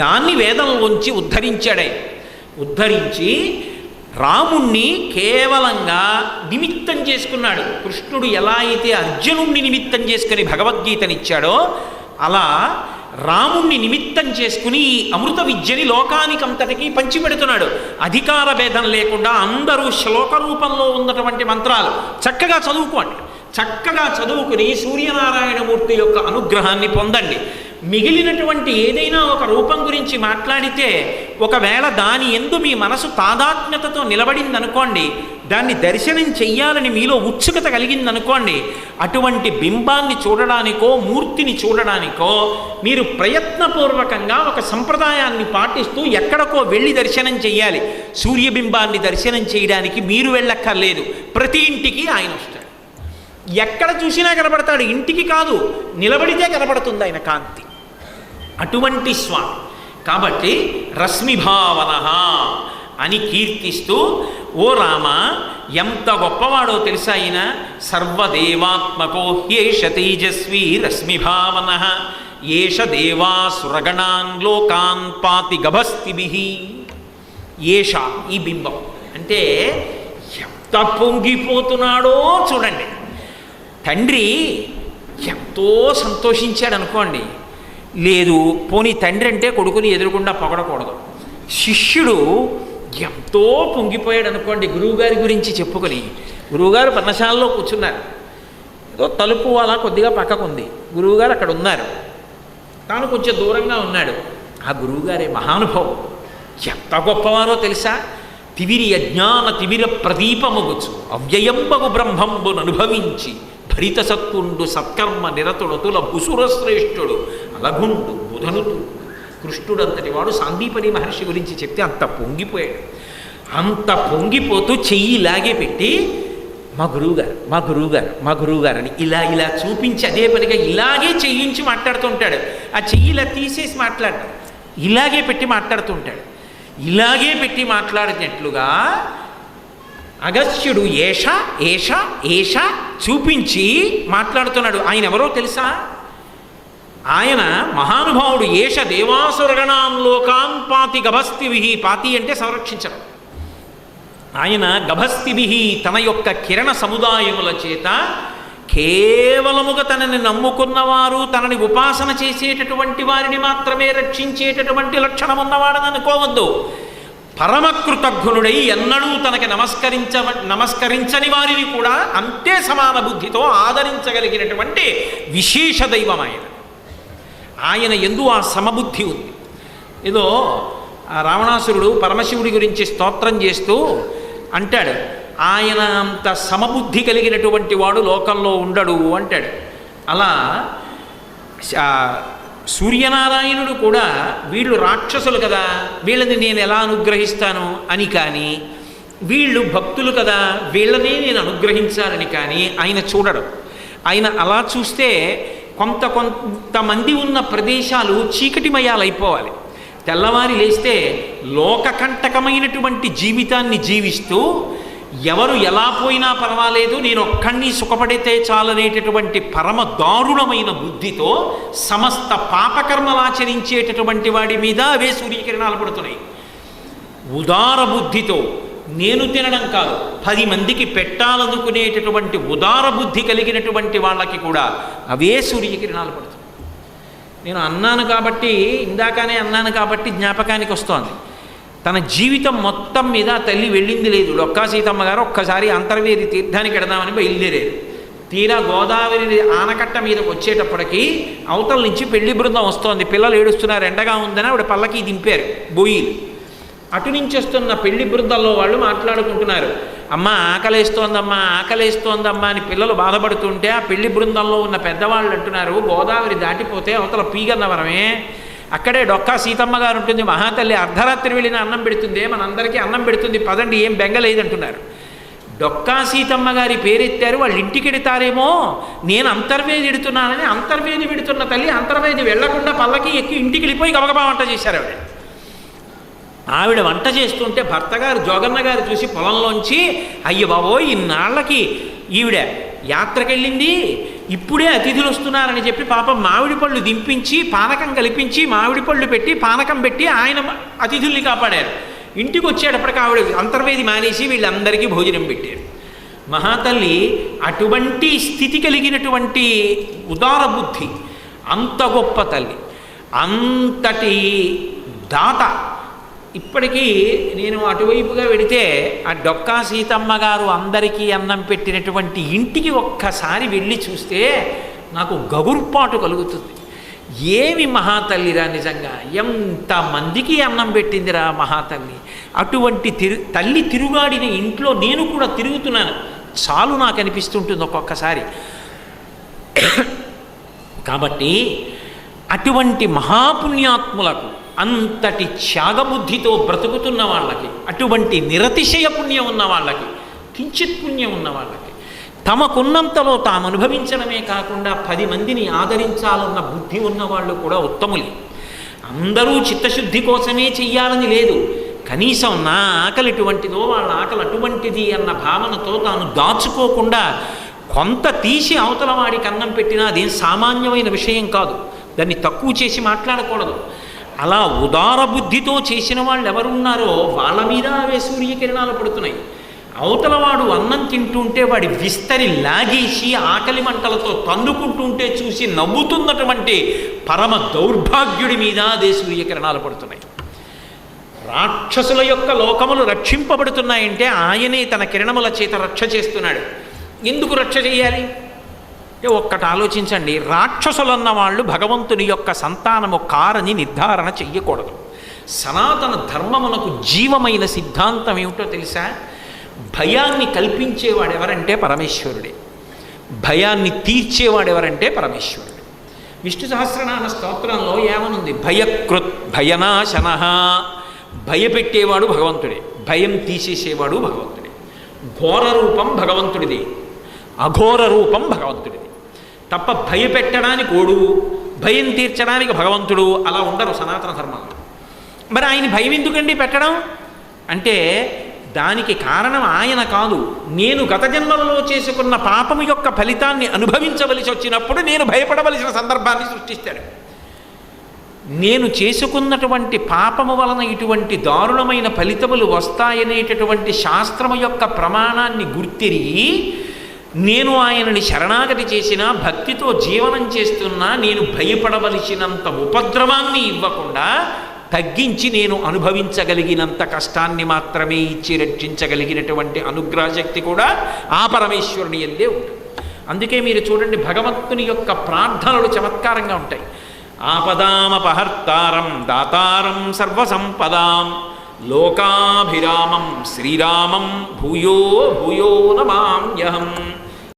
దాన్ని వేదంలోంచి ఉద్ధరించాడే. ఉద్ధరించి రాముణ్ణి కేవలంగా నిమిత్తం చేసుకున్నాడు. కృష్ణుడు ఎలా అయితే అర్జునుణ్ణి నిమిత్తం చేసుకుని భగవద్గీతనిచ్చాడో అలా రాముణ్ణి నిమిత్తం చేసుకుని ఈ అమృత విద్యని లోకానికంతటికీ పంచిపెడుతున్నాడు. అధికార భేదం లేకుండా అందరూ శ్లోక రూపంలో ఉన్నటువంటి మంత్రాలు చక్కగా చదువుకోండి. చక్కగా చదువుకుని సూర్యనారాయణమూర్తి యొక్క అనుగ్రహాన్ని పొందండి. మిగిలినటువంటి ఏదైనా ఒక రూపం గురించి మాట్లాడితే ఒకవేళ దాని యందు మీ మనసు తాదాత్మ్యతతో నిలబడిందనుకోండి, దాన్ని దర్శనం చెయ్యాలని మీలో ఉత్సుకత కలిగిందనుకోండి, అటువంటి బింబాన్ని చూడడానికో మూర్తిని చూడడానికో మీరు ప్రయత్నపూర్వకంగా ఒక సంప్రదాయాన్ని పాటిస్తూ ఎక్కడికో వెళ్ళి దర్శనం చెయ్యాలి. సూర్యబింబాన్ని దర్శనం చేయడానికి మీరు వెళ్ళక్కర్లేదు, ప్రతి ఇంటికి ఆయన వస్తాడు. ఎక్కడ చూసినా కనబడతాడు, ఇంటికి కాదు నిలబడితే కనబడుతుంది ఆయన కాంతి. అటువంటి స్వామి కాబట్టి రశ్మిభావన అని కీర్తిస్తూ, ఓ రామ ఎంత గొప్పవాడో తెలుసా ఆయన. సర్వదేవాత్మకో హ్యేష తేజస్వీ రశ్మిభావన ఏష దేవాసురగణాన్ లోకాన్ పాతి గభస్తిభిః. ఏష ఈ బింబం అంటే ఎంత పొంగిపోతున్నాడో చూడండి. తండ్రి ఎంతో సంతోషించాడు అనుకోండి, లేదు పోనీ తండ్రి అంటే కొడుకుని ఎదురుకుండా పొగడకూడదు. శిష్యుడు ఎంతో పొంగిపోయాడు అనుకోండి, గురువుగారి గురించి చెప్పుకొని. గురువుగారు పర్ణశాలలో కూర్చున్నారు, ఏదో తలుపు అలా కొద్దిగా పక్కకుంది, గురువుగారు అక్కడ ఉన్నారు, తాను కొంచెం దూరంగా ఉన్నాడు. ఆ గురువుగారే మహానుభావం, ఎంత గొప్పవారో తెలుసా. తివిరి అజ్ఞాన తిమిర ప్రదీపముగుచు అవ్యయంబగు బ్రహ్మంబును అనుభవించి భరిత సత్తుండు సత్కర్మ నిరతుడతుల భుసురశ్రేష్ఠుడు అలగుండు బుధనుతు. కృష్ణుడు అంతటి వాడు సాందీపని మహర్షి గురించి చెప్తే అంత పొంగిపోయాడు. అంత పొంగిపోతూ చెయ్యి ఇలాగే పెట్టి మా గురువుగారు మా గురువుగారు మా గురువుగారు అని ఇలా ఇలా చూపించి అదే పనిగా ఇలాగే చెయ్యించి మాట్లాడుతుంటాడు. ఆ చెయ్యి ఇలా తీసేసి మాట్లాడడం, ఇలాగే పెట్టి మాట్లాడుతుంటాడు. ఇలాగే పెట్టి మాట్లాడినట్లుగా అగస్త్యుడు ఏష ఏష ఏష చూపించి మాట్లాడుతున్నాడు. ఆయన ఎవరో తెలుసా? ఆయన మహానుభావుడు. ఏష దేవాసురగణాం లోకాన్ పాతి గభస్తిభిః. పాతి అంటే సంరక్షించడం. ఆయన గభస్తిభిః తన యొక్క కిరణ సముదాయముల చేత కేవలముగా తనని నమ్ముకున్నవారు, తనని ఉపాసన చేసేటటువంటి వారిని మాత్రమే రక్షించేటటువంటి లక్షణం ఉన్నవాడని అనుకోవద్దు. పరమకృతజ్ఞుడై ఎన్నడూ తనకి నమస్కరించని వారిని కూడా అంతే సమాన బుద్ధితో ఆదరించగలిగినటువంటి విశేష దైవం ఆయన. ఆయన యందు ఆ సమబుద్ధి ఉంది. ఏదో రావణాసురుడు పరమశివుడి గురించి స్తోత్రం చేస్తూ అంటాడు, ఆయన అంత సమబుద్ధి కలిగినటువంటి వాడు లోకంలో ఉండడు అంటాడు. అలా సూర్యనారాయణుడు కూడా వీళ్ళు రాక్షసులు కదా, వీళ్ళని నేను ఎలా అనుగ్రహిస్తాను అని కానీ, వీళ్ళు భక్తులు కదా వీళ్ళనే నేను అనుగ్రహించాలని కానీ ఆయన చూడడం. ఆయన అలా చూస్తే కొంతమంది ఉన్న ప్రదేశాలు చీకటిమయాలైపోవాలి. తెల్లవారి లేస్తే లోకకంటకమైనటువంటి జీవితాన్ని జీవిస్తూ ఎవరు ఎలా పోయినా పర్వాలేదు, నేను ఒక్కడిని సుఖపడితే చాలనేటటువంటి పరమ దారుణమైన బుద్ధితో సమస్త పాపకర్మలాచరించేటటువంటి వాడి మీద అవే సూర్యకిరణాలు పడుతున్నాయి. ఉదార బుద్ధితో నేను తినడం కాదు, 10 మందికి పెట్టాలనుకునేటటువంటి ఉదార బుద్ధి కలిగినటువంటి వాళ్ళకి కూడా అవే సూర్యకిరణాలు పడుతున్నాయి. నేను అన్నాను కాబట్టి, ఇందాకనే అన్నాను కాబట్టి జ్ఞాపకానికి వస్తోంది. తన జీవితం మొత్తం మీద తల్లి వెళ్ళింది లేదు. డొక్కా సీతమ్మ గారు ఒక్కసారి అంతర్వేది తీర్థానికి వెడదామని బయలుదేరారు. తీరా గోదావరి ఆనకట్ట మీదకి వచ్చేటప్పటికి అవతల నుంచి పెళ్లి బృందం వస్తోంది. పిల్లలు ఏడుస్తున్నారు, ఎండగా ఉందని ఆవిడ పల్లకి దింపారు బొయ్యిలు. అటు నుంచి వస్తున్న పెళ్లి బృందంలో వాళ్ళు మాట్లాడుకుంటున్నారు, అమ్మ ఆకలేస్తోందమ్మా ఆకలేస్తోందమ్మా అని పిల్లలు బాధపడుతుంటే ఆ పెళ్లి బృందంలో ఉన్న పెద్దవాళ్ళు అంటున్నారు, గోదావరి దాటిపోతే అవతల పీగన్నవరమే, అక్కడే డొక్కా సీతమ్మ గారు ఉంటుంది, మహాతల్లి అర్ధరాత్రి వెళ్ళిన అన్నం పెడుతుంది, మనందరికీ అన్నం పెడుతుంది, పదండి ఏం బెంగలేదంటున్నారు. డొక్కా సీతమ్మ గారి పేరెత్తారు, వాళ్ళు ఇంటికి ఎడతారేమో, నేను అంతర్వేది ఎడుతున్నానని అంతర్వేది పెడుతున్న తల్లి అంతర్వేది వెళ్లకుండా పల్లకి ఎక్కి ఇంటికి వెళ్ళిపోయి గబగబా వంట చేశారు. ఆవిడ వంట చేస్తుంటే భర్త గారు జోగన్న గారు చూసి పొలంలోంచి, అయ్య బాబోయ్ ఇన్నాళ్ళకి ఈవిడ యాత్రకెళ్ళింది, ఇప్పుడే అతిథులు వస్తున్నారని చెప్పి పాపం మామిడి పళ్ళు దింపించి పానకం కల్పించి మామిడి పళ్ళు పెట్టి పానకం పెట్టి ఆయన అతిథుల్ని కాపాడారు. ఇంటికి వచ్చేటప్పటికి ఆవిడ అంతర్వేది మానేసి వీళ్ళందరికీ భోజనం పెట్టారు. మహాతల్లి అటువంటి స్థితి కలిగినటువంటి ఉదార బుద్ధి, అంత గొప్ప తల్లి, అంతటి దాత. ఇప్పటికీ నేను అటువైపుగా వెడితే ఆ డొక్కా సీతమ్మ గారు అందరికీ అన్నం పెట్టినటువంటి ఇంటికి ఒక్కసారి వెళ్ళి చూస్తే నాకు గగుర్పాటు కలుగుతుంది. ఏమి మహాతల్లిరా, నిజంగా ఎంతమందికి అన్నం పెట్టిందిరా మహాతల్లి. అటువంటి తల్లి తిరుగాడిన ఇంట్లో నేను కూడా తిరుగుతున్నాను, చాలు నాకు అనిపిస్తుంటుంది ఒక్కొక్కసారి. కాబట్టి అటువంటి మహాపుణ్యాత్ములకు, అంతటి త్యాగబుద్ధితో బ్రతుకుతున్న వాళ్ళకి, అటువంటి నిరతిశయ పుణ్యం ఉన్న వాళ్ళకి, కించిత్ పుణ్యం ఉన్న వాళ్ళకి, తమకున్నంతలో తాము అనుభవించడమే కాకుండా 10 మందిని ఆదరించాలన్న బుద్ధి ఉన్నవాళ్ళు కూడా ఉత్తములే. అందరూ చిత్తశుద్ధి కోసమే చెయ్యాలని లేదు. కనీసం నా ఆకలి ఎటువంటిదో వాళ్ళ ఆకలి అటువంటిది అన్న భావనతో తాను దాచుకోకుండా కొంత తీసి అవతల వాడికి అన్నం పెట్టినా అదేం సామాన్యమైన విషయం కాదు. దాన్ని తక్కువ చేసి మాట్లాడకూడదు. అలా ఉదార బుద్ధితో చేసిన వాళ్ళు ఎవరున్నారో వాళ్ళ మీద అవే సూర్యకిరణాలు పడుతున్నాయి. అవతలవాడు అన్నం తింటుంటే వాడి విస్తరి లాగేసి ఆకలి మంటలతో తన్నుకుంటుంటే చూసి నవ్వుతున్నటువంటి పరమ దౌర్భాగ్యుడి మీద అదే సూర్యకిరణాలు పడుతున్నాయి. రాక్షసుల యొక్క లోకములు రక్షింపబడుతున్నాయంటే ఆయనే తన కిరణముల చేత రక్ష చేస్తున్నాడు. ఎందుకు రక్ష చేయాలి? ఒక్కటి ఆలోచించండి. రాక్షసులన్న వాళ్ళు భగవంతుని యొక్క సంతానము కారని నిర్ధారణ చెయ్యకూడదు. సనాతన ధర్మమునకు జీవమైన సిద్ధాంతం ఏమిటో తెలుసా? భయాన్ని కల్పించేవాడు ఎవరంటే పరమేశ్వరుడే, భయాన్ని తీర్చేవాడు ఎవరంటే పరమేశ్వరుడు. విష్ణు సహస్రనామ స్తోత్రంలో ఏమనుంది? భయకృత్ భయనాశన. భయపెట్టేవాడు భగవంతుడే, భయం తీసేసేవాడు భగవంతుడే. ఘోర రూపం భగవంతుడిది, అఘోర రూపం భగవంతుడిది. తప్ప భయపెట్టడానికి ఓడు, భయం తీర్చడానికి భగవంతుడు అలా ఉండరు సనాతన ధర్మంలో. మరి ఆయన భయం ఎందుకండి పెట్టడం అంటే దానికి కారణం ఆయన కాదు. నేను గత జన్మలలో చేసుకున్న పాపము యొక్క ఫలితాన్ని అనుభవించవలసి వచ్చినప్పుడు నేను భయపడవలసిన సందర్భాన్ని సృష్టిస్తాడు. నేను చేసుకున్నటువంటి పాపము వలన ఇటువంటి దారుణమైన ఫలితములు వస్తాయనేటటువంటి శాస్త్రము యొక్క ప్రమాణాన్ని గుర్తిరిగి నేను ఆయనని శరణాగతి చేసినా, భక్తితో జీవనం చేస్తున్నా, నేను భయపడవలసినంత ఉపద్రవాన్ని ఇవ్వకుండా తగ్గించి నేను అనుభవించగలిగినంత కష్టాన్ని మాత్రమే ఇచ్చి రక్షించగలిగినటువంటి అనుగ్రహశక్తి కూడా ఆ పరమేశ్వరుని యందే ఉంటుంది. అందుకే మీరు చూడండి, భగవంతుని యొక్క ప్రార్థనలు చమత్కారంగా ఉంటాయి. ఆపదామపహర్తారం దాతారం సర్వసంపదాం లోకాభిరామం శ్రీరామం భూయో భూయో నమామ్యహం.